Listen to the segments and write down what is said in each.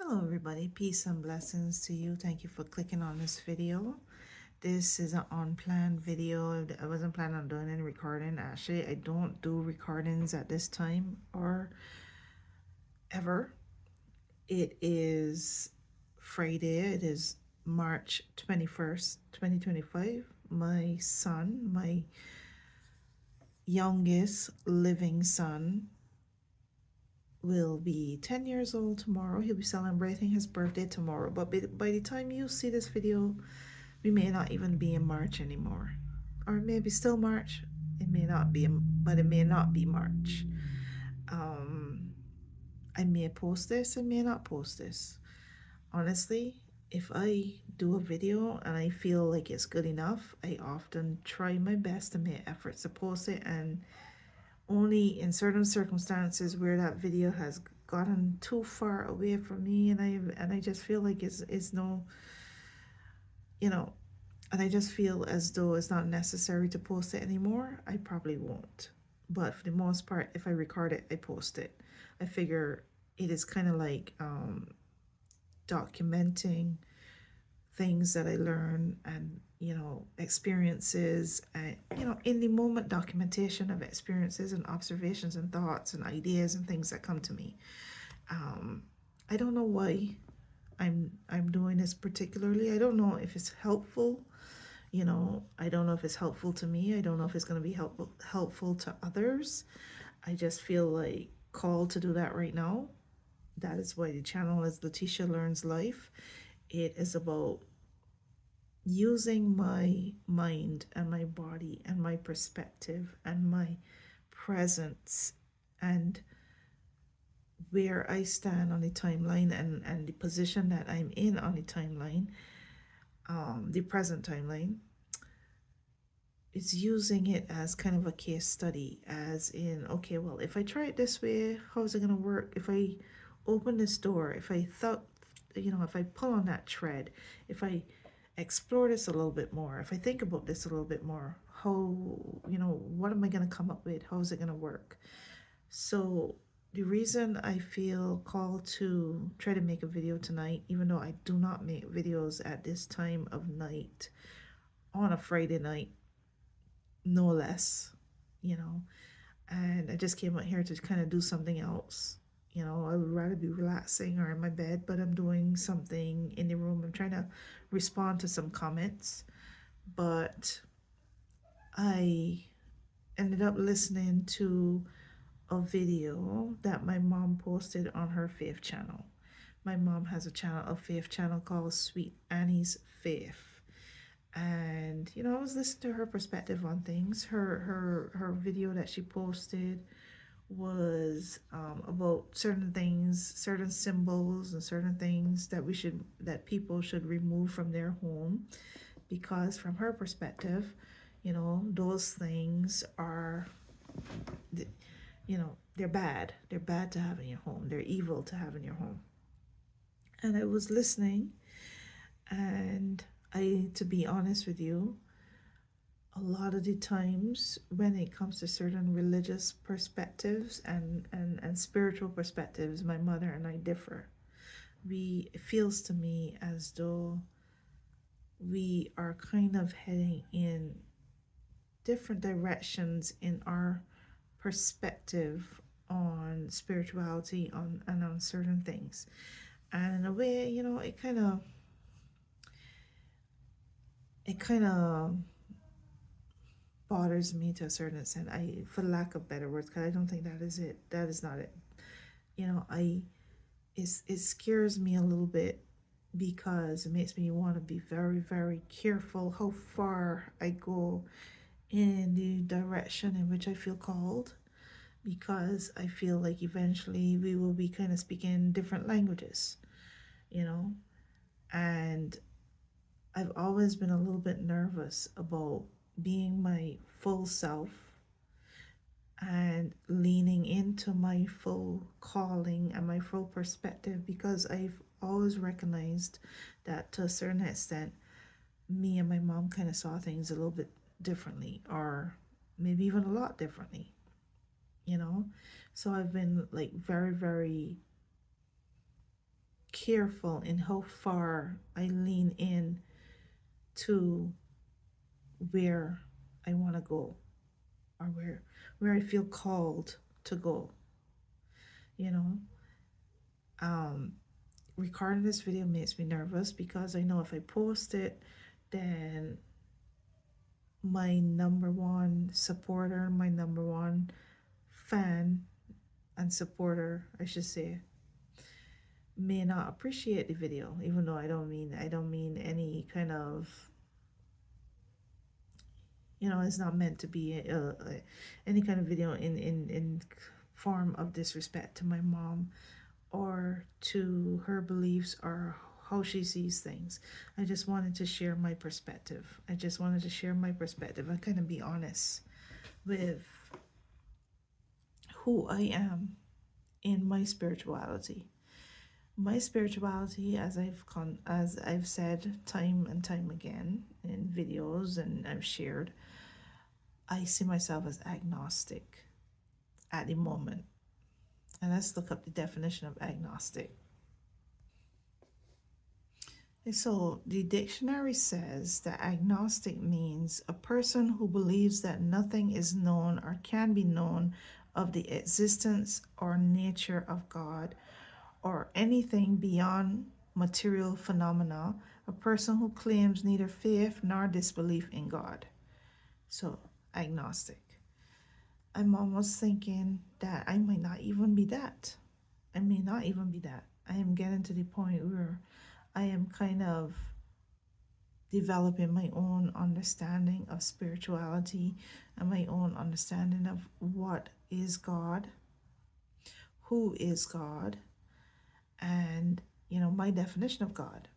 Hello everybody, peace and blessings to you. Thank you for clicking on this video. This is an unplanned video. I wasn't planning on doing any recording. Actually, I don't do recordings at this time or ever. It is Friday. It is March 21st, 2025. My son, my youngest living son, will be 10 years old tomorrow. He'll be celebrating his birthday tomorrow. But by the time you see this video, we may not even be in March anymore. Or maybe still March. It may not be, but it may not be March. Um, I may post this, I may not post this. Honestly, if I do a video and I feel like it's good enough, I often try my best to make efforts to post it, and only in certain circumstances where that video has gotten too far away from me and I just feel like it's no, you know, and I just feel as though it's not necessary to post it anymore, I probably won't. But for the most part, if I record it, I post it. I figure it is kind of like documenting things that I learn and, experiences, and, in the moment documentation of experiences and observations and thoughts and ideas and things that come to me. Um, I don't know why I'm doing this particularly. I don't know if it's helpful. I don't know if it's helpful to me. I don't know if it's going to be helpful to others. I just feel like called to do that right now. That is why the channel is Letitia Learns Life. It is about using my mind and my body and my perspective and my presence and where I stand on the timeline, and the position that I'm in on the timeline, the present timeline. It's using it as kind of a case study, as in, okay, well, if I try it this way, how is it going to work? If I open this door, if I thought, if I pull on that thread, if I explore this a little bit more, if I think about this a little bit more, how, what am I going to come up with? How is it going to work? So the reason I feel called to try to make a video tonight, even though I do not make videos at this time of night on a Friday night, no less, and I just came out here to kind of do something else. I would rather be relaxing or in my bed, but I'm doing something in the room. I'm trying to respond to some comments, but I ended up listening to a video that my mom posted on her faith channel. My mom has a faith channel called Sweet Annie's Faith. And I was listening to her perspective on things. Her video that she posted was about certain things, certain symbols, and certain things that people should remove from their home, because from her perspective, those things are, they're bad. They're bad to have in your home. They're evil to have in your home. And I was listening, and to be honest with you, a lot of the times when it comes to certain religious perspectives and spiritual perspectives, my mother and I differ. It feels to me as though we are kind of heading in different directions in our perspective on spirituality and on certain things. And in a way, it kind of bothers me to a certain extent. For lack of better words, because I don't think that is it. That is not it. It scares me a little bit, because it makes me want to be very, very careful how far I go in the direction in which I feel called, because I feel like eventually we will be kind of speaking different languages, and I've always been a little bit nervous about being my full self and leaning into my full calling and my full perspective, because I've always recognized that to a certain extent, me and my mom kind of saw things a little bit differently, or maybe even a lot differently, So I've been like very, very careful in how far I lean in to where I want to go, or where I feel called to go. You know, um, recording this video makes me nervous because I know if I post it, then my number one supporter, my number one fan and supporter, I should say, may not appreciate the video, even though I don't mean any kind of, it's not meant to be any kind of video in form of disrespect to my mom or to her beliefs or how she sees things. I just wanted to share my perspective. I just wanted to share my perspective and kind of be honest with who I am in my spirituality. My spirituality, as I've said time and time again in videos and I've shared, I see myself as agnostic at the moment. And let's look up the definition of agnostic. So, the dictionary says that agnostic means a person who believes that nothing is known or can be known of the existence or nature of God or anything beyond material phenomena, a person who claims neither faith nor disbelief in God. So, agnostic. I'm almost thinking that I might not even be that. I may not even be that. I am getting to the point where I am kind of developing my own understanding of spirituality and my own understanding of what is God, who is God, and my definition of God.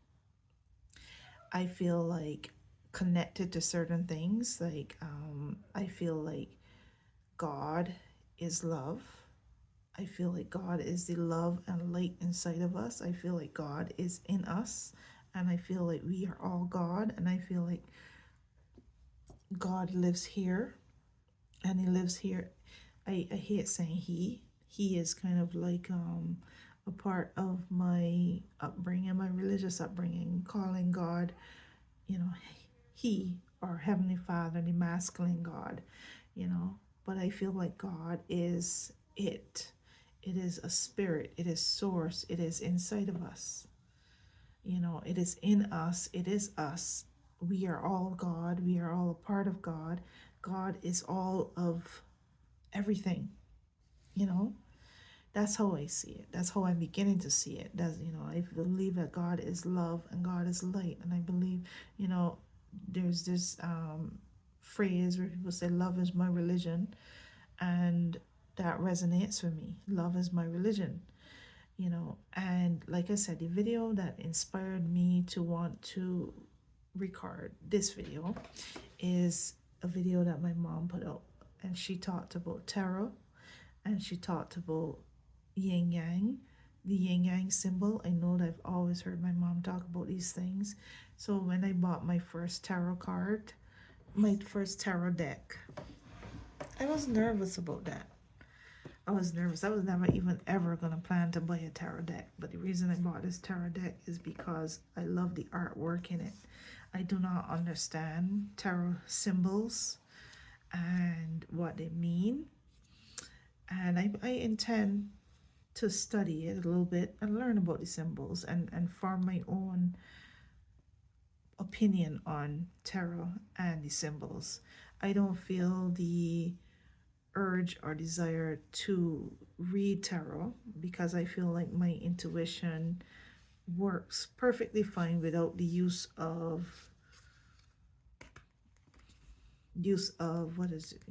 I feel like connected to certain things, like I feel like God is love. I feel like God is the love and light inside of us. I feel like God is in us, and I feel like we are all God, and I feel like God lives here, and He lives here. I hate saying He. He is kind of like a part of my upbringing, my religious upbringing, calling God, you know, He or Heavenly Father, the masculine God, you know. But I feel like God is it. It is a spirit. It is source. It is inside of us. It is in us. It is us. We are all God. We are all a part of God. God is all of everything. You know, that's how I see it. That's how I'm beginning to see it. I believe that God is love and God is light. And I believe, there's this phrase where people say, love is my religion. And that resonates with me. Love is my religion. And like I said, the video that inspired me to want to record this video is a video that my mom put out, and she talked about tarot, and she talked about yin yang, the yin yang symbol. I know that I've always heard my mom talk about these things. So when I bought my first tarot card, my first tarot deck, I was nervous about that. I was nervous. I was never even ever gonna plan to buy a tarot deck. But the reason I bought this tarot deck is because I love the artwork in it. I do not understand tarot symbols and what they mean. And I intend to study it a little bit and learn about the symbols and form my own opinion on tarot and the symbols. I don't feel the urge or desire to read tarot because I feel like my intuition works perfectly fine without the use of what is it,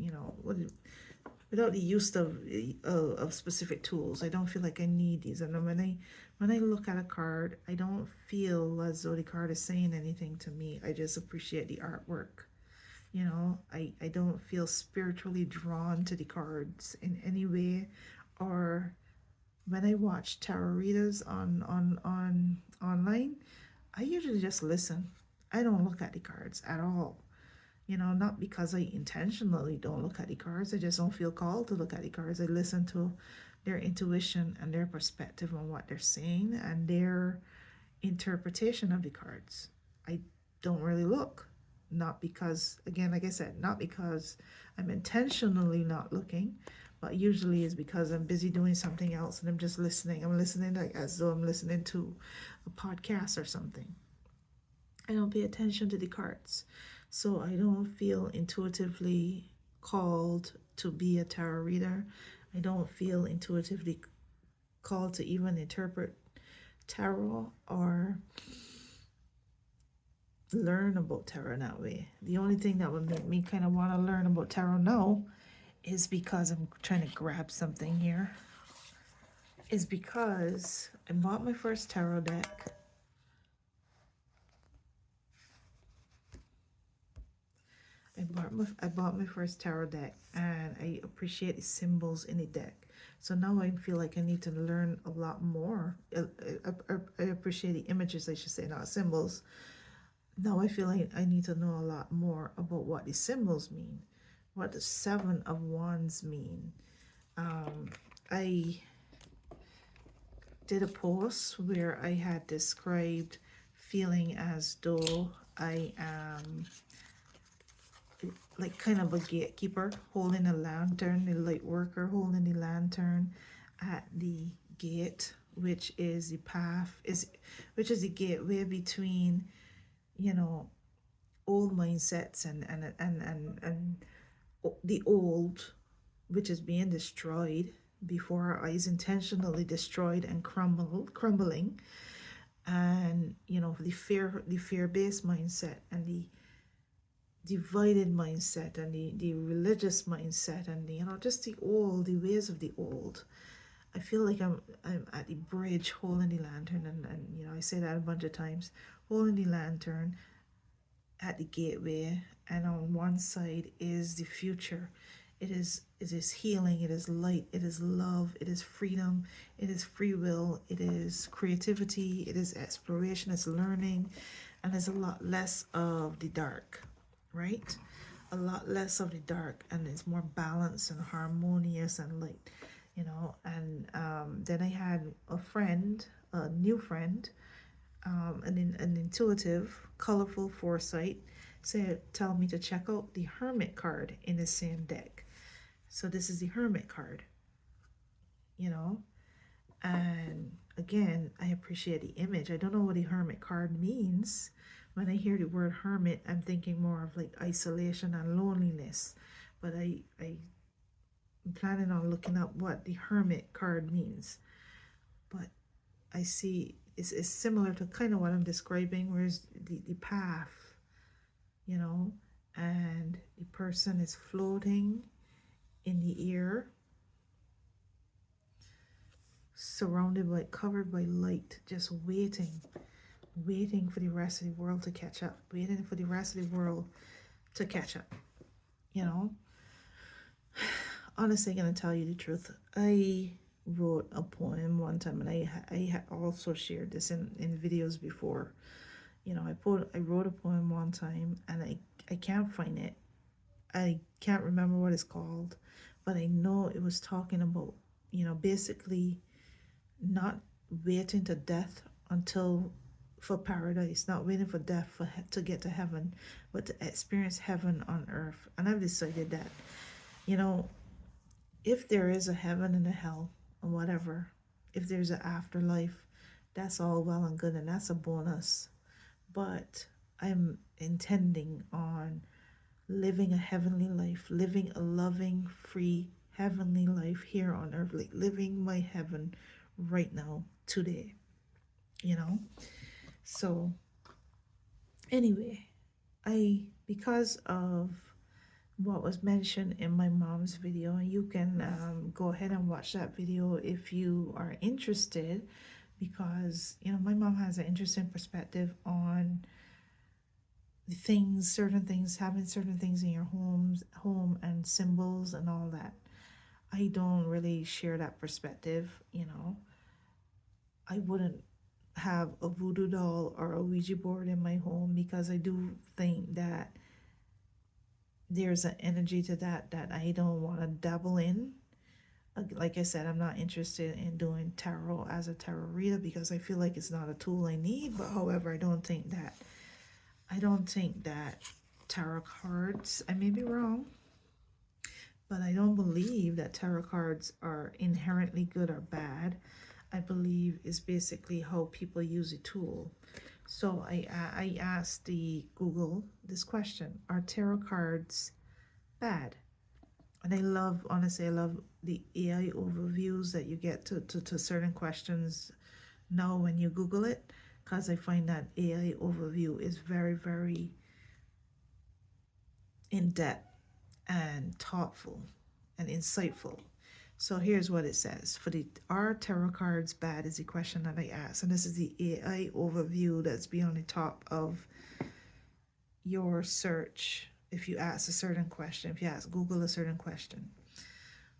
without the use of specific tools. I don't feel like I need these. And when I look at a card, I don't feel as though the card is saying anything to me. I just appreciate the artwork. I don't feel spiritually drawn to the cards in any way. Or when I watch tarot readers on online, I usually just listen. I don't look at the cards at all. Not because I intentionally don't look at the cards. I just don't feel called to look at the cards. I listen to their intuition and their perspective on what they're saying and their interpretation of the cards. I don't really look. Not because, again, like I said, not because I'm intentionally not looking, but usually is because I'm busy doing something else and I'm just listening. I'm listening like as though I'm listening to a podcast or something. I don't pay attention to the cards. So I don't feel intuitively called to be a tarot reader. I don't feel intuitively called to even interpret tarot or learn about tarot that way. The only thing that would make me kind of want to learn about tarot now is because I'm trying to grab something here. Is because I bought my first tarot deck. I bought my first tarot deck and I appreciate the symbols in the deck. So now I feel like I need to learn a lot more. I appreciate the images, I should say, not symbols. Now I feel like I need to know a lot more about what the symbols mean, what the Seven of Wands mean. I did a post where I had described feeling as though I am like kind of a gatekeeper holding a lantern, the light worker holding the lantern at the gate, which is the path, which is the gateway between, you know, old mindsets and the old, which is being destroyed before our eyes, intentionally destroyed and crumbling, and the fear-based mindset and the divided mindset and the religious mindset and just the ways of the old. I feel like I'm at the bridge holding the lantern, and I say that a bunch of times, holding the lantern at the gateway, and on one side is the future. It is healing, it is light, it is love, it is freedom, it is free will, it is creativity, it is exploration, it's learning, and there's a lot less of the dark, right? A lot less of the dark, and it's more balanced and harmonious and light, and then I had a new friend, an intuitive, colorful foresight, tell me to check out the Hermit card in the same deck. So this is the Hermit card, and again, I appreciate the image. I don't know what the Hermit card means. When I hear the word hermit, I'm thinking more of like isolation and loneliness, but I'm planning on looking up what the Hermit card means. But I see it's similar to kind of what I'm describing, whereas the path, and the person is floating in the air, surrounded by, covered by light, just waiting for the rest of the world to catch up, waiting for the rest of the world to catch up, Honestly, gonna tell you the truth, I wrote a poem one time, and I also shared this in videos before. I wrote a poem one time, and I can't find it. I can't remember what it's called, but I know it was talking about, basically not waiting to death until for paradise, not waiting for death to get to heaven, but to experience heaven on earth. And I've decided that, if there is a heaven and a hell or whatever, if there's an afterlife, that's all well and good, and that's a bonus. But I'm intending on living a heavenly life, living a loving, free, heavenly life here on earth, like living my heaven right now, today, So, anyway, because of what was mentioned in my mom's video, and you can go ahead and watch that video if you are interested, because my mom has an interesting perspective on certain things, having certain things in your home and symbols and all that. I don't really share that perspective. I wouldn't have a voodoo doll or a Ouija board in my home, because I do think that there's an energy to that I don't want to dabble in. Like I said, I'm not interested in doing tarot as a tarot reader because I feel like it's not a tool I need. But however, I don't think that tarot cards, I may be wrong, but I don't believe that tarot cards are inherently good or bad. I believe is basically how people use a tool. So I asked the Google this question: are tarot cards bad? And I love, honestly, I love the AI overviews that you get to certain questions now when you Google it, because I find that AI overview is very, very in depth and thoughtful and insightful. So here's what it says. For the Are tarot cards bad is the question that I asked. And this is the AI overview that's be on the top of your search if you ask a certain question, if you ask Google a certain question.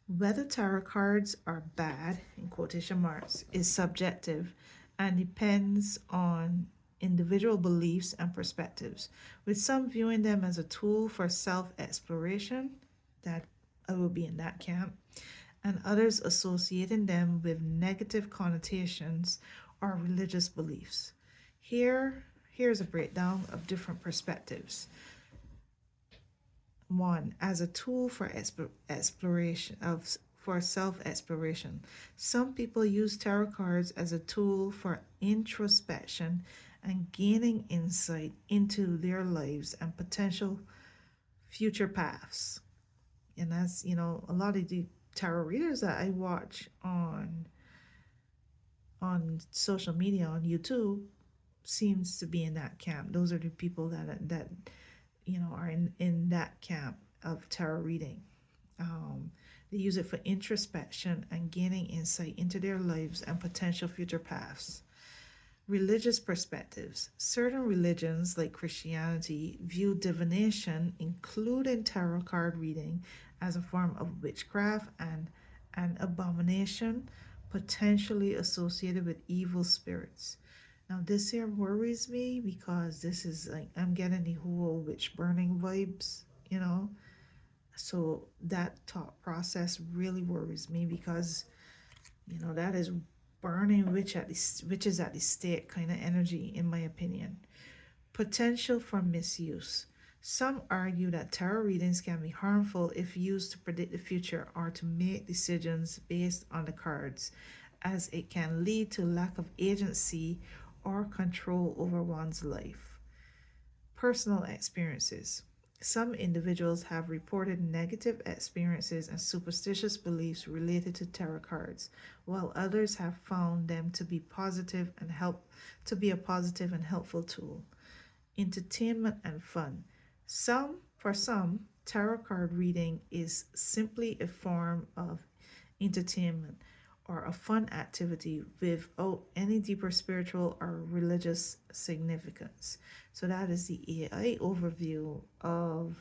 Whether tarot cards are bad, in quotation marks, is subjective and depends on individual beliefs and perspectives, with some viewing them as a tool for self exploration, that I will be in that camp, and others associating them with negative connotations or religious beliefs. Here's a breakdown of different perspectives. One, as a tool for exploration of for self-exploration. Some people use tarot cards as a tool for introspection and gaining insight into their lives and potential future paths. And that's, a lot of the tarot readers that I watch on social media, on YouTube, seems to be in that camp. Those are the people that are in that camp of tarot reading. They use it for introspection and gaining insight into their lives and potential future paths. Religious perspectives. Certain religions, like Christianity, view divination, including tarot card reading, as a form of witchcraft and an abomination potentially associated with evil spirits. Now, this here worries me because this is like I'm getting the whole witch burning vibes, you know. So that thought process really worries me because that is burning witches at the stake kind of energy, in my opinion. Potential for misuse. Some argue that tarot readings can be harmful if used to predict the future or to make decisions based on the cards, as it can lead to lack of agency or control over one's life. Personal experiences. Some individuals have reported negative experiences and superstitious beliefs related to tarot cards, while others have found them to be a positive and helpful tool. Entertainment and fun. For some, tarot card reading is simply a form of entertainment or a fun activity without any deeper spiritual or religious significance. So that is the AI overview of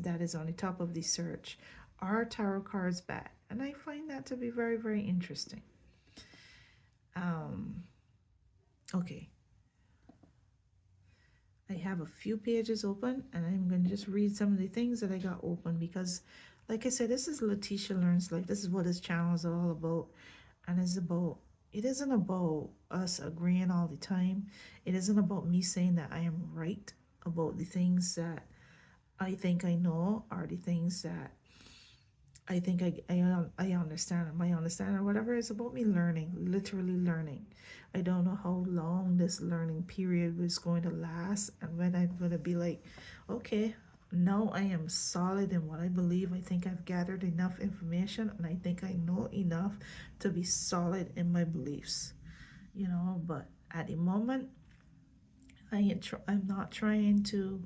that is on the top of the search. Are tarot cards bad? And I find that to be very, very interesting. Um, okay, I have a few pages open and I'm going to just read some of the things that I got open because, like I said, this is Letitia Learns Life. This is what this channel is all about. And it isn't about us agreeing all the time. It isn't about me saying that I am right about the things that I think I know or the things that I think I understand, or my understanding, or whatever. It's about me learning, literally learning. I don't know how long this learning period is going to last and when I'm going to be like, okay, now I am solid in what I believe. I think I've gathered enough information and I think I know enough to be solid in my beliefs, but at the moment, I'm not trying to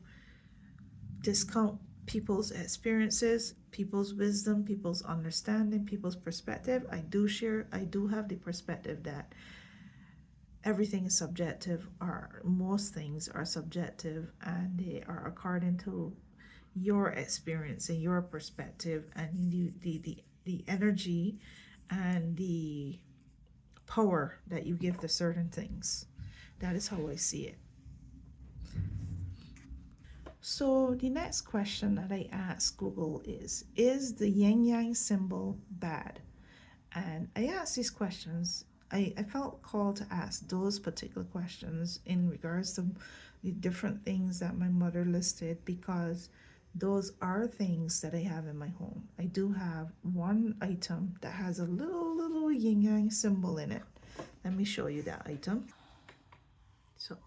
discount people's experiences, people's wisdom, people's understanding, people's perspective. I do have the perspective that everything is subjective, or most things are subjective, and they are according to your experience and your perspective and the energy and the power that you give to certain things. That is how I see it. So the next question that I asked Google is the yin yang symbol bad? And I asked these questions. I felt called to ask those particular questions in regards to the different things that my mother listed, because those are things that I have in my home. I do have one item that has a little yin yang symbol in it. Let me show you that item. So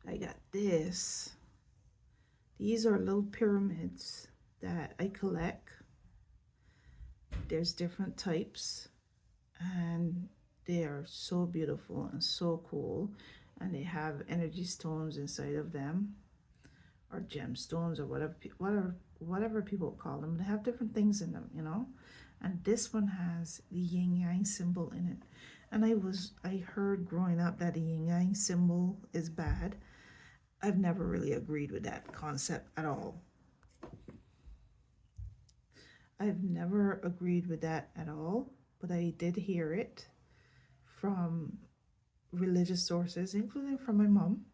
I got this. These are little pyramids that I collect. There's different types, and they are so beautiful and so cool, and they have energy stones inside of them, or gemstones, or whatever people call them. They have different things in them, and this one has the yin yang symbol in it. And I heard growing up that the yin yang symbol is bad. I've never really agreed with that concept at all. I've never agreed with that at all, but I did hear it from religious sources, including from my mom.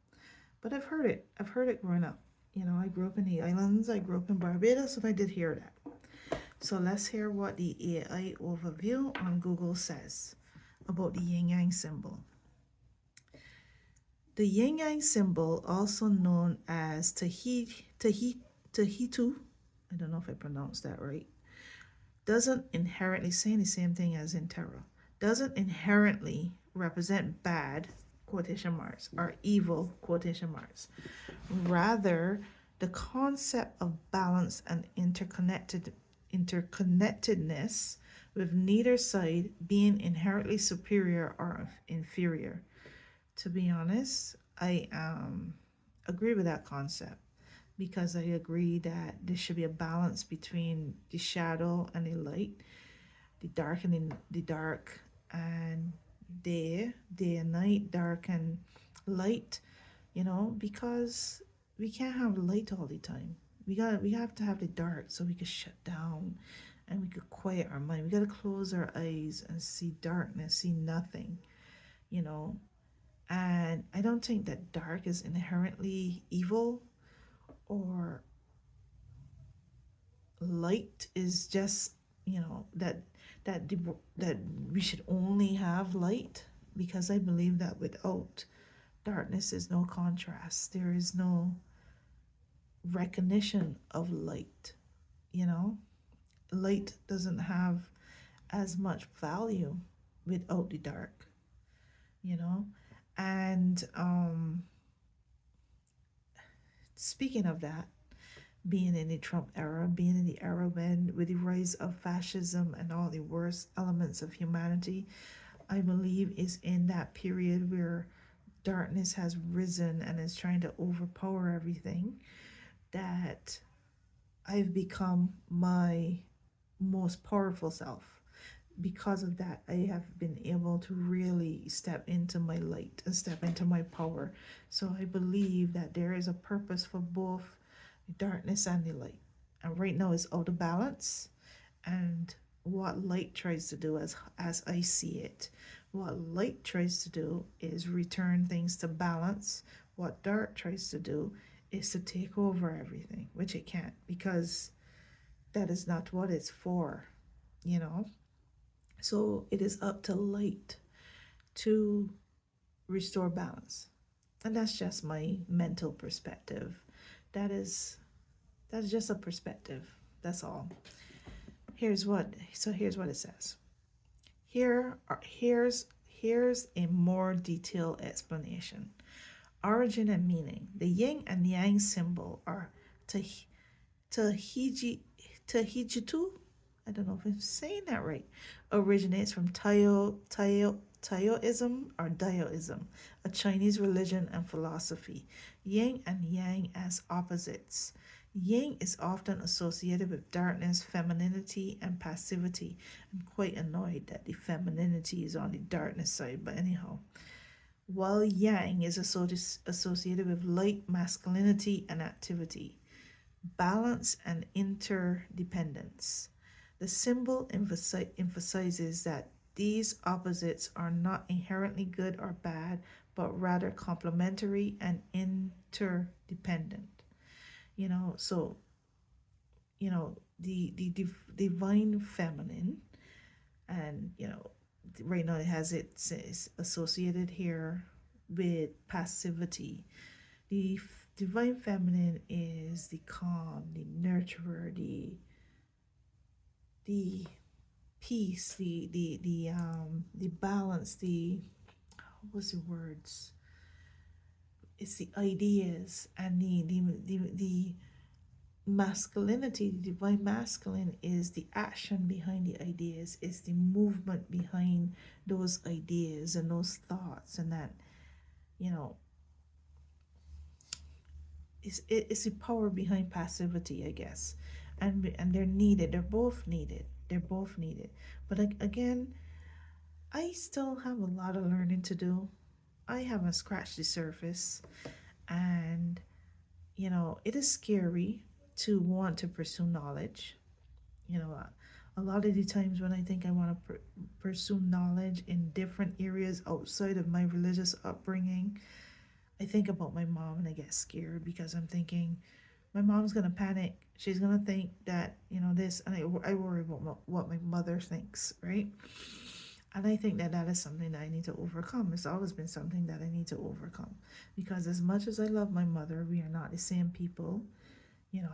But I've heard it. I've heard it growing up. I grew up in the islands. I grew up in Barbados, and I did hear that. So let's hear what the AI overview on Google says about the yin yang symbol. The yin yang symbol, also known as Tahitu, I don't know if I pronounced that right, doesn't inherently, saying the same thing as in tarot, doesn't inherently represent bad, quotation marks, or evil, quotation marks. Rather, the concept of balance and interconnectedness, with neither side being inherently superior or inferior. To be honest, I agree with that concept, because I agree that there should be a balance between the shadow and the light, the dark and the dark, and day and night, dark and light, because we can't have light all the time. We have to have the dark so we can shut down and we could quiet our mind. We got to close our eyes and see darkness, see nothing, you know. And I don't think that dark is inherently evil, or light is just, that that we should only have light, because I believe that without darkness is no contrast. There is no recognition of light, you know? Light doesn't have as much value without the dark, you know? And speaking of that, being in the Trump era, being in the era when, with the rise of fascism and all the worst elements of humanity, I believe is in that period where darkness has risen and is trying to overpower everything, that I've become my most powerful self. Because of that, I have been able to really step into my light and step into my power. So I believe that there is a purpose for both the darkness and the light. And right now it's out of balance. And what light tries to do, as I see it, what light tries to do is return things to balance. What dark tries to do is to take over everything, which it can't, because that is not what it's for, you know. So it is up to light to restore balance. And that's just my mental perspective. That's just a perspective. That's all. Here's what it says. Here's a more detailed explanation. Origin and meaning. The yin and yang symbol are Tahijitu, I don't know if I'm saying that right, originates from Taoism or Daoism, a Chinese religion and philosophy. Yin and yang as opposites. Yin is often associated with darkness, femininity, and passivity. I'm quite annoyed that the femininity is on the darkness side, but anyhow. While yang is associated with light, masculinity, and activity. Balance and interdependence. The symbol emphasizes that these opposites are not inherently good or bad, but rather complementary and interdependent. So the divine feminine And right now it has it's associated here with passivity. The divine feminine is the calm, the nurturer, the peace, the balance, what's the words? It's the ideas, and the masculinity. The divine masculine is the action behind the ideas. It's the movement behind those ideas and those thoughts, and that you know it's the power behind passivity, I guess. And they're needed. They're both needed. They're both needed. But again, I still have a lot of learning to do. I haven't scratched the surface, and it is scary to want to pursue knowledge. A lot of the times when I think I want to pursue knowledge in different areas outside of my religious upbringing, I think about my mom and I get scared because I'm thinking my mom's gonna panic. She's gonna think that this, and I worry about what my mother thinks, right? And I think that that is something that I need to overcome. It's always been something that I need to overcome, because as much as I love my mother, we are not the same people.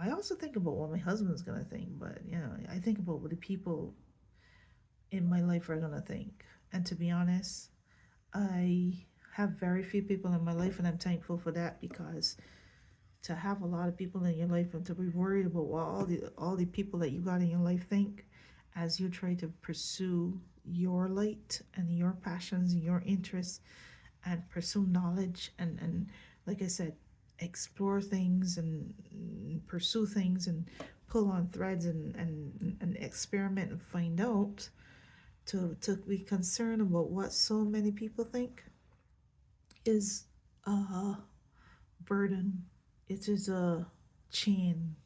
I also think about what my husband's gonna think, but I think about what the people in my life are gonna think. And to be honest, I have very few people in my life, and I'm thankful for that, because to have a lot of people in your life and to be worried about what all the people that you got in your life think as you try to pursue your light and your passions and your interests, and pursue knowledge, and like I said, explore things and pursue things and pull on threads, and experiment and find out, to be concerned about what so many people think is a burden. It is a chain,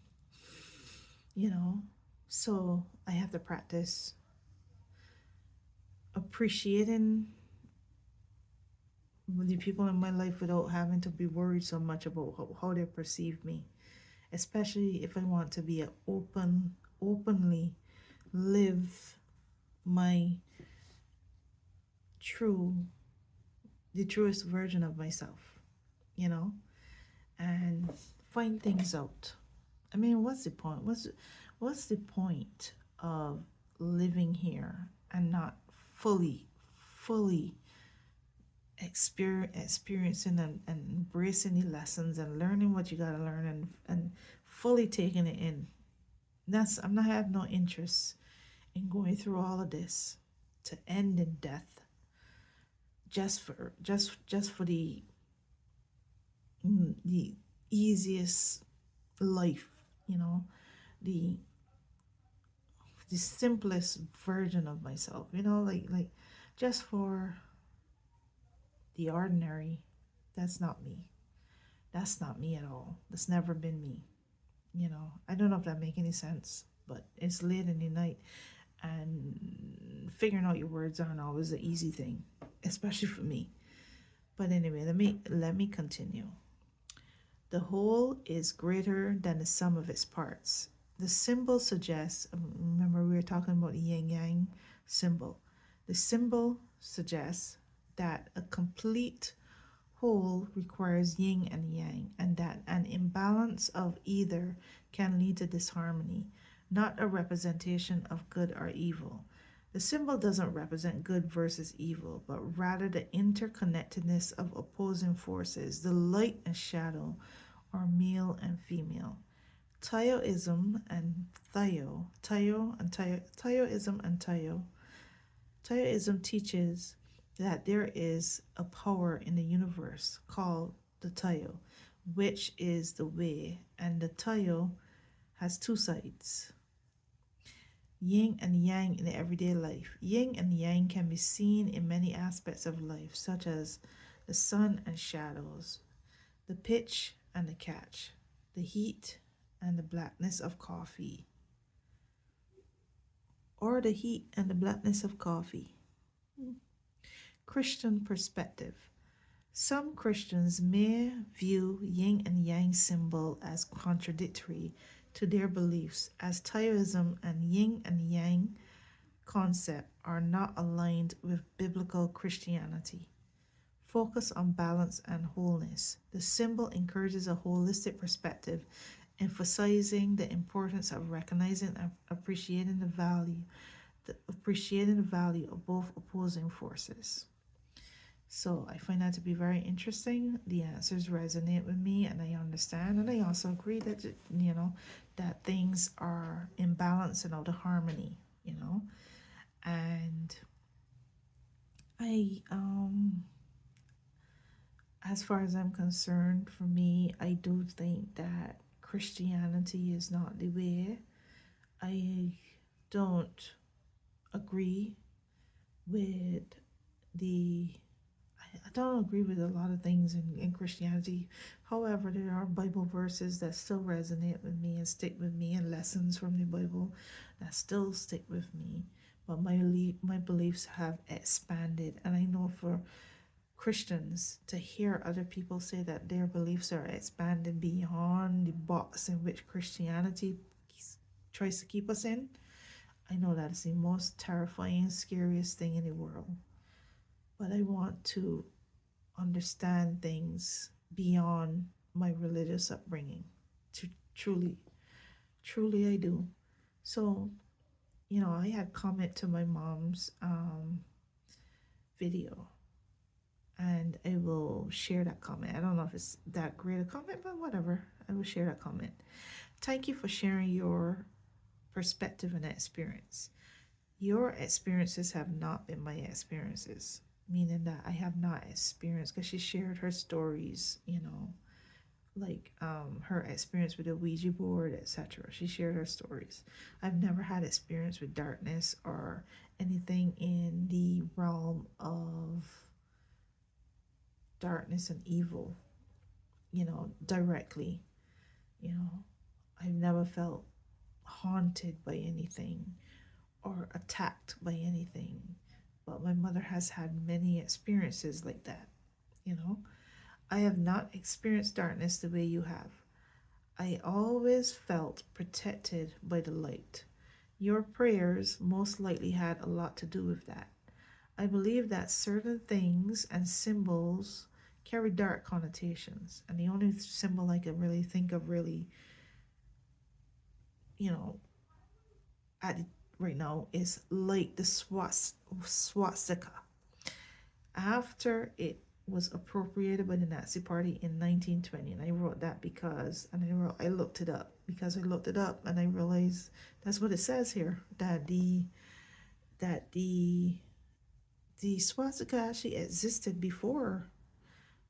you know. So I have to practice appreciating the people in my life without having to be worried so much about how they perceive me, especially if I want to be openly live my true, the truest version of myself, you know, and find things out. I mean, what's the point? What's the point of living here and not fully experiencing and embracing the lessons and learning what you gotta learn, and fully taking it in? I'm not have no interest in going through all of this to end in death, just for the easiest life, you know, the the simplest version of myself, like just for the ordinary. That's not me. That's not me at all. That's never been me. I don't know if that make any sense, but it's late in the night, and figuring out your words aren't always the easy thing, especially for me. But anyway, let me continue. The whole is greater than the sum of its parts. The symbol suggests, remember we were talking about the yin yang symbol. The symbol suggests that a complete whole requires yin and yang, and that an imbalance of either can lead to disharmony, not a representation of good or evil. The symbol doesn't represent good versus evil, but rather the interconnectedness of opposing forces, the light and shadow, or male and female. Taoism and Taoism and Taoism teaches that there is a power in the universe called the Tao, which is the way, and the Tao has two sides: yin and yang in everyday life. Yin and yang can be seen in many aspects of life, such as the sun and shadows, the pitch and the catch, the heat and the blackness of coffee, or the heat and the blackness of coffee. Christian perspective. Some Christians may view yin and yang symbol as contradictory to their beliefs, as Taoism and yin and yang concept are not aligned with biblical Christianity. Focus on balance and wholeness. The symbol encourages a holistic perspective, emphasizing the importance of recognizing and appreciating the value of both opposing forces. So I find that to be very interesting. The answers resonate with me, and I understand, and I also agree that that things are in balance and out of harmony. And I as far as I'm concerned, for me, I do think that Christianity is not the way. I don't agree with the I don't agree with a lot of things in Christianity. However, there are Bible verses that still resonate with me and stick with me, and lessons from the Bible that still stick with me. But my beliefs have expanded, and I know for Christians to hear other people say that their beliefs are expanded beyond the box in which Christianity tries to keep us in, I know that is the most terrifying, scariest thing in the world. But I want to understand things beyond my religious upbringing. To truly, truly, I do. So, I had comment to my mom's video, and I will share that comment. I don't know if it's that great a comment, but whatever. I will share that comment. Thank you for sharing your perspective and experience. Your experiences have not been my experiences, meaning that I have not experienced, because she shared her stories, like her experience with the Ouija board, etc. She shared her stories. I've never had experience with darkness or anything in the realm of darkness and evil, directly. You know, I've never felt haunted by anything or attacked by anything. But my mother has had many experiences like that, you know. I have not experienced darkness the way you have. I always felt protected by the light. Your prayers most likely had a lot to do with that. I believe that certain things and symbols carry dark connotations, and the only symbol I can really think of, really, you know, at right now is like the swastika. After it was appropriated by the Nazi Party in 1920, and I wrote that because, and I looked it up because I looked it up, and I realized that's what it says here, that the swastika actually existed before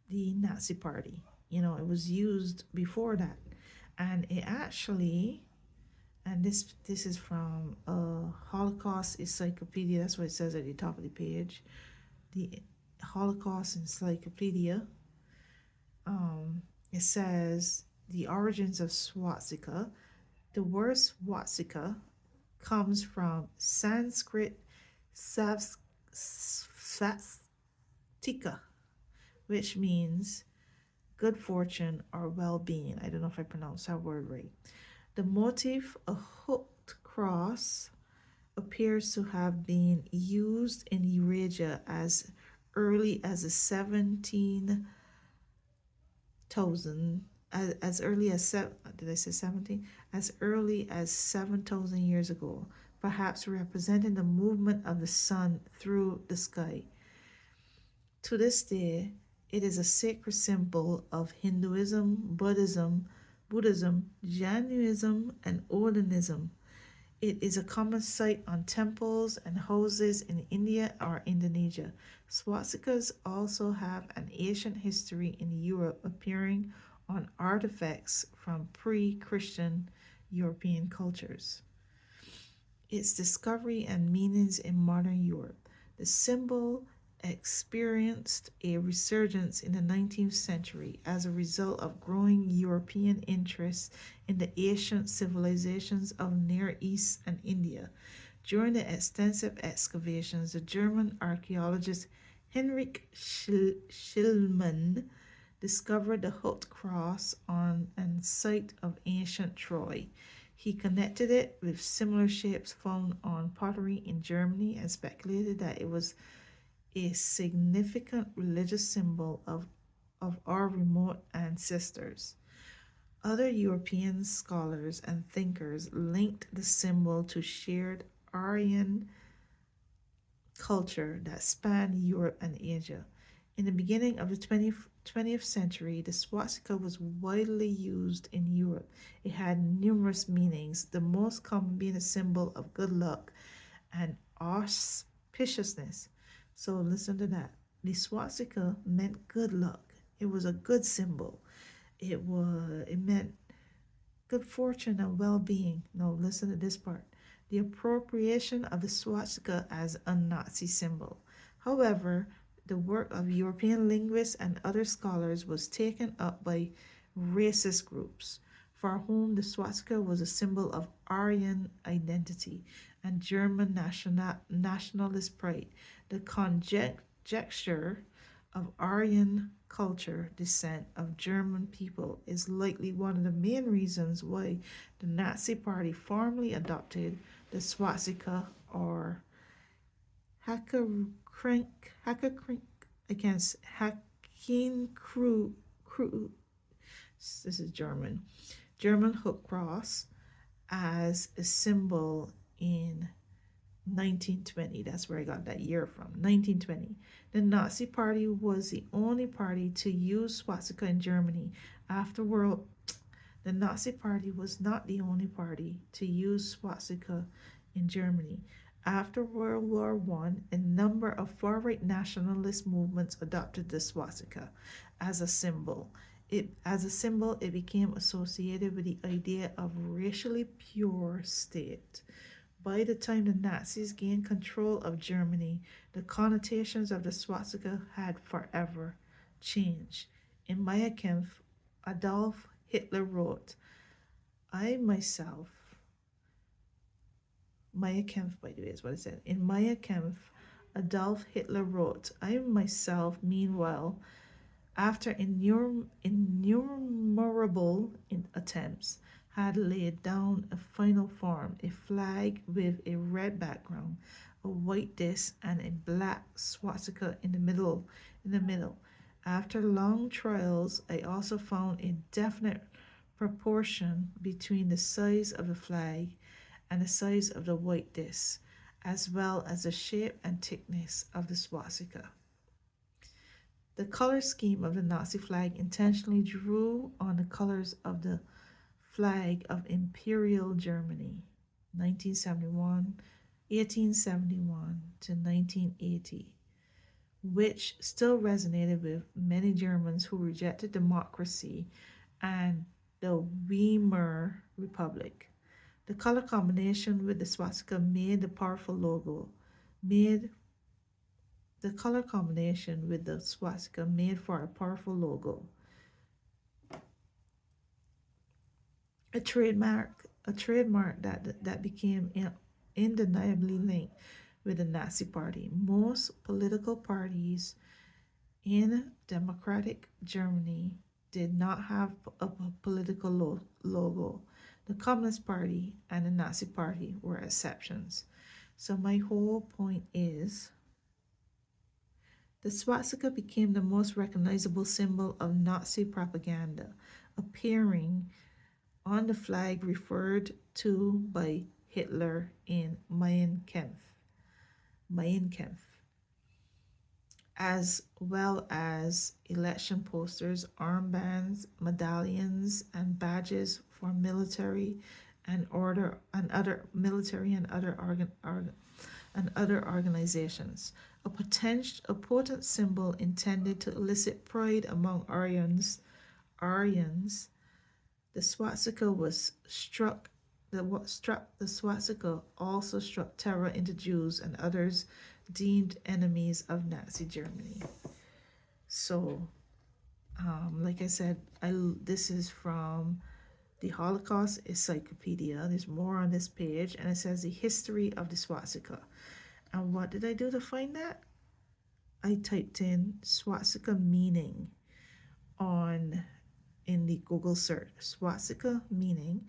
the Nazi Party. It was used before that, and it actually, and this is from a Holocaust encyclopedia. That's what it says at the top of the page. The Holocaust encyclopedia. It says the origins of swastika. The word swastika comes from Sanskrit swastika, which means good fortune or well-being. I don't know if I pronounced that word right. The motif, a hooked cross, appears to have been used in Eurasia as early as the 17,000, as early as did I say 17? As early as 7,000 years ago, perhaps representing the movement of the sun through the sky. To this day, it is a sacred symbol of Hinduism, Buddhism, Jainism, and Odinism. It is a common sight on temples and houses in India or Indonesia. Swastikas also have an ancient history in Europe, appearing on artifacts from pre-Christian European cultures. Its discovery and meanings in modern Europe. The symbol experienced a resurgence in the 19th century as a result of growing European interest in the ancient civilizations of Near East and India. During the extensive excavations, the German archaeologist Heinrich Schliemann discovered the hooked cross on a site of ancient Troy. He connected it with similar shapes found on pottery in Germany and speculated that it was a significant religious symbol of our remote ancestors. Other European scholars and thinkers linked the symbol to shared Aryan culture that spanned Europe and Asia. In the beginning of the 20th century, the swastika was widely used in Europe. It had numerous meanings, the most common being a symbol of good luck and auspiciousness. So listen to that. The swastika meant good luck. It was a good symbol. It meant good fortune and well-being. No, listen to this part. The appropriation of the swastika as a Nazi symbol. However, the work of European linguists and other scholars was taken up by racist groups for whom the swastika was a symbol of Aryan identity and German nationalist pride. The conjecture of Aryan culture descent of German people is likely one of the main reasons why the Nazi Party formally adopted the swastika or Hackerkrink, Hackerkrink against Hakenkreuz, this is German hook cross as a symbol in 1920. That's where I got that year from. 1920. The Nazi Party was the only party to use swastika in Germany after World. The Nazi Party was not the only party to use swastika in Germany. After World War One, a number of far-right nationalist movements adopted the swastika as a symbol. It became associated with the idea of racially pure state. By the time the Nazis gained control of Germany, the connotations of the swastika had forever changed. In Mein Kampf, Adolf Hitler wrote, I myself, Mein Kampf, by the way, is what it said. In Mein Kampf, Adolf Hitler wrote, I myself, meanwhile, after innumerable attempts, had laid down a final form, a flag with a red background, a white disc, and a black swastika in the middle. After long trials, I also found a definite proportion between the size of the flag and the size of the white disc, as well as the shape and thickness of the swastika. The color scheme of the Nazi flag intentionally drew on the colors of the flag of Imperial Germany, 1971, 1871 to 1980, which still resonated with many Germans who rejected democracy and the Weimar Republic. The color combination with the swastika made the powerful logo, made the color combination with the swastika made for a powerful logo, a trademark that became undeniably linked with the Nazi Party. Most political parties in democratic Germany did not have a political logo. The Communist Party and the Nazi Party were exceptions. So my whole point is the swastika became the most recognizable symbol of Nazi propaganda, appearing on the flag referred to by Hitler in Mein Kampf, as well as election posters, armbands, medallions, and badges for military and other organizations. A potent symbol intended to elicit pride among Aryans, the swastika was struck. The swastika also struck terror into Jews and others deemed enemies of Nazi Germany. So, like I said, this is from the Holocaust Encyclopedia. There's more on this page, and it says the history of the swastika. And what did I do to find that? I typed in swastika meaning in the Google search, swastika meaning,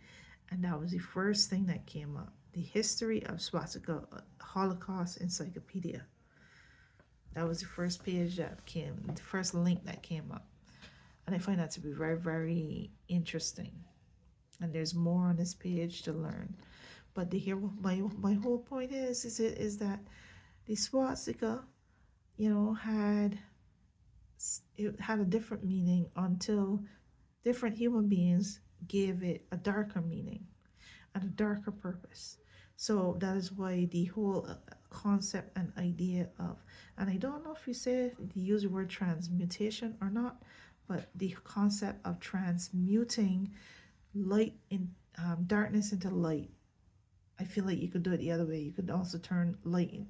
And that was the first thing that came up. The History of Swastika Holocaust Encyclopedia. That was the first page that came, the first link that came up. And I find that to be very, very interesting. And there's more on this page to learn. But my whole point is that the swastika, had a different meaning until different human beings gave it a darker meaning and a darker purpose. So that is why the whole concept and idea of, and I don't know if you use the word transmutation or not, but the concept of transmuting light in darkness into light. I feel like you could do it the other way. You could also turn light in.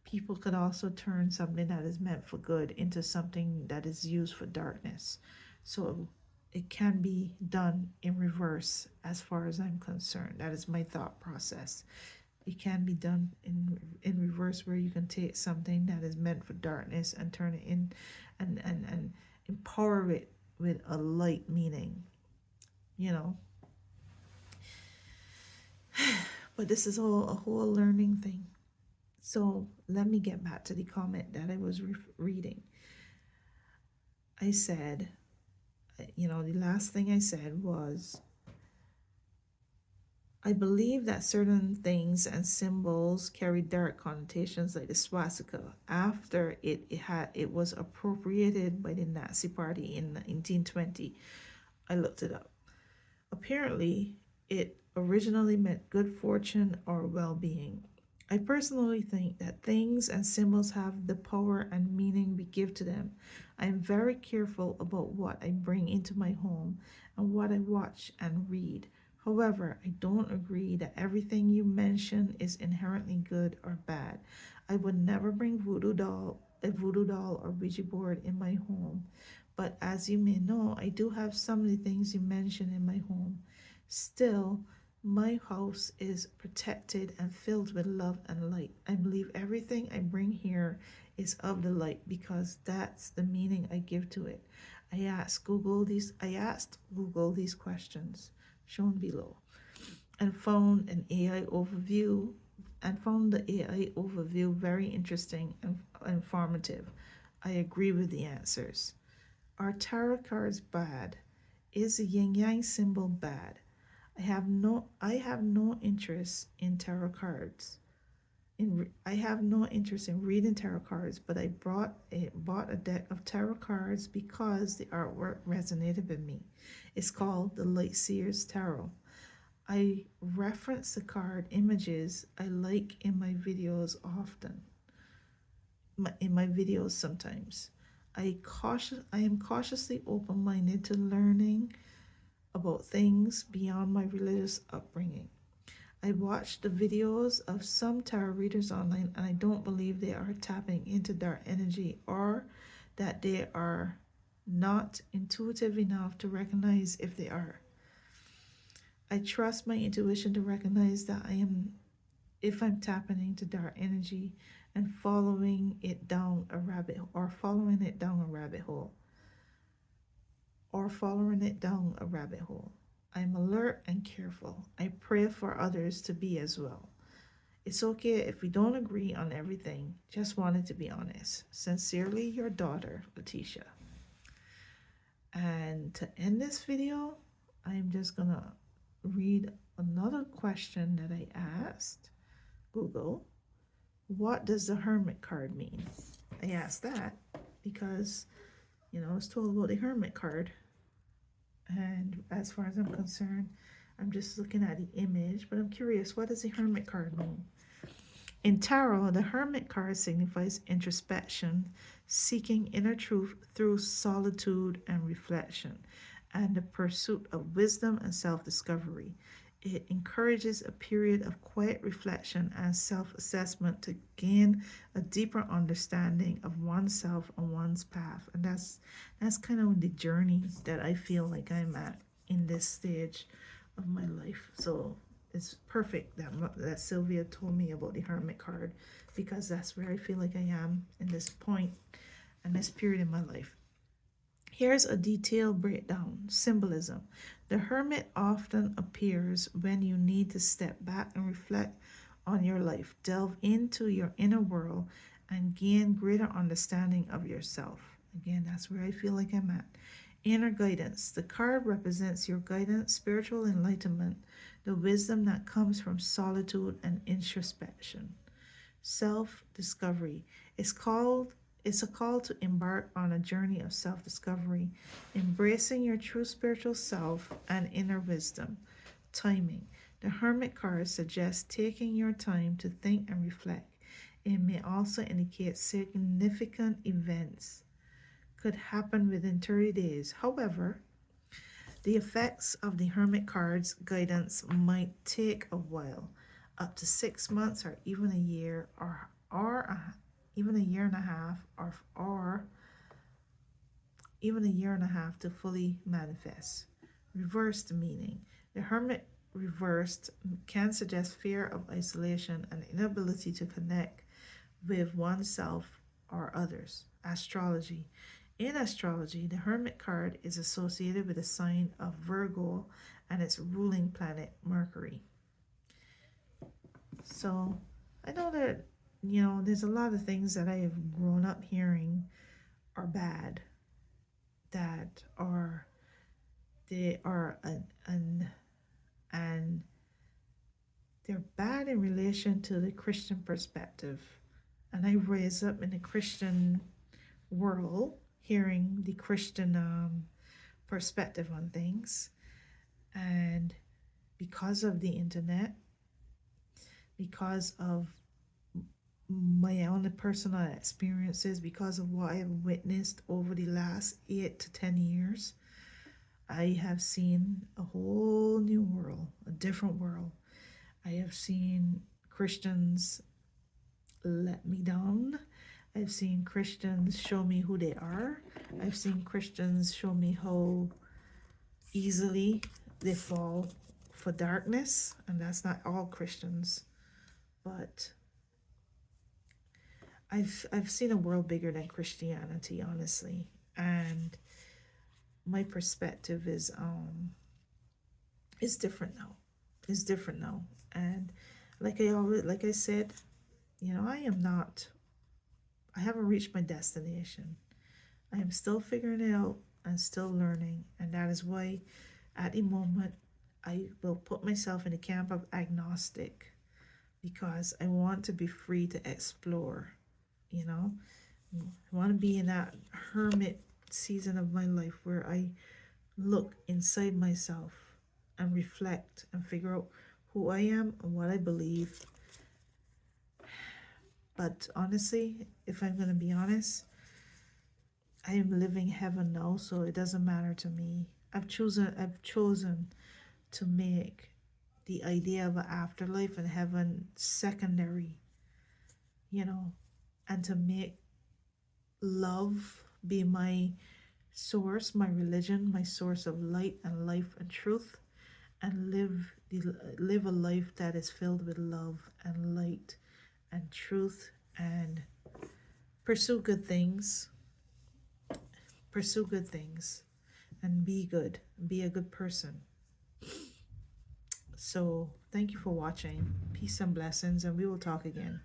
People could also turn something that is meant for good into something that is used for darkness. So it can be done in reverse as far as I'm concerned. That is my thought process. It can be done in reverse, where you can take something that is meant for darkness and turn it in and empower it with a light meaning, you know. But this is all a whole learning thing. So let me get back to the comment that I was reading. I said, the last thing I said was, I believe that certain things and symbols carry dark connotations, like the swastika, after it was appropriated by the Nazi Party in 1920. I looked it up. Apparently, it originally meant good fortune or well-being. I personally think that things and symbols have the power and meaning we give to them. I am very careful about what I bring into my home and what I watch and read. However, I don't agree that everything you mention is inherently good or bad. I would never bring a voodoo doll or Ouija board in my home. But as you may know, I do have some of the things you mentioned in my home. Still, my house is protected and filled with love and light. I believe everything I bring here is of the light because that's the meaning I give to it. I asked Google these questions shown below and found the AI overview very interesting and informative. I agree with the answers. Are tarot cards bad? Is the yin yang symbol bad? I have no interest in tarot cards. I have no interest in reading tarot cards, but I bought a deck of tarot cards because the artwork resonated with me. It's called the Lightseers Tarot. I reference the card images I like in my videos often. In my videos sometimes. I am cautiously open-minded to learning about things beyond my religious upbringing. I watched the videos of some tarot readers online, and I don't believe they are tapping into dark energy, or that they are not intuitive enough to recognize if they are. I trust my intuition to recognize that if I'm tapping into dark energy and following it down a rabbit hole, or following it down a rabbit hole. I'm alert and careful. I pray for others to be as well. It's okay if we don't agree on everything. Just wanted to be honest. Sincerely, your daughter, Letitia. And to end this video, I'm just gonna read another question that I asked Google. What does the Hermit card mean? I asked that because, I was told about the Hermit card. And as far as I'm concerned, I'm just looking at the image, but I'm curious, what does the Hermit card mean? In tarot, the Hermit card signifies introspection, seeking inner truth through solitude and reflection, and the pursuit of wisdom and self-discovery. It encourages a period of quiet reflection and self-assessment to gain a deeper understanding of oneself and one's path. And that's kind of the journey that I feel like I'm at in this stage of my life. So it's perfect that Sylvia told me about the Hermit card, because that's where I feel like I am in this point and this period in my life. Here's a detailed breakdown. Symbolism. The hermit often appears when you need to step back and reflect on your life, delve into your inner world, and gain greater understanding of yourself. Again, that's where I feel like I'm at. Inner guidance. The card represents your guidance, spiritual enlightenment, the wisdom that comes from solitude and introspection. Self-discovery. It's called it's a call to embark on a journey of self-discovery, embracing your true spiritual self and inner wisdom. Timing. The Hermit card suggests taking your time to think and reflect. It may also indicate significant events could happen within 30 days. However, the effects of the Hermit card's guidance might take a while, up to 6 months or even a year, even a year and a half, or even a year and a half to fully manifest. Reversed meaning. The Hermit reversed can suggest fear of isolation and inability to connect with oneself or others. Astrology. In astrology, the Hermit card is associated with the sign of Virgo and its ruling planet, Mercury. So I know that, there's a lot of things that I have grown up hearing are bad, that are, they are, and they're bad in relation to the Christian perspective. And I raised up in a Christian world, hearing the Christian perspective on things. And because of the internet, because of my own personal experiences, because of what I have witnessed over the last 8 to 10 years, I have seen a whole new world, a different world. I have seen Christians let me down. I've seen Christians show me who they are. I've seen Christians show me how easily they fall for darkness, and that's not all Christians, but I've seen a world bigger than Christianity, honestly, and my perspective is different now. It's different now, and like I said, I am not. I haven't reached my destination. I am still figuring it out and still learning, and that is why, at the moment, I will put myself in the camp of agnostic because I want to be free to explore. You know, I want to be in that hermit season of my life where I look inside myself and reflect and figure out who I am and what I believe. But honestly, if I'm going to be honest, I am living heaven now, so it doesn't matter to me. I've chosen to make the idea of an afterlife and heaven secondary, you know, and to make love be my source, my religion, my source of light and life and truth, and live a life that is filled with love and light and truth, and pursue good things, pursue good things, and be a good person. So thank you for watching. Peace and blessings, and we will talk again.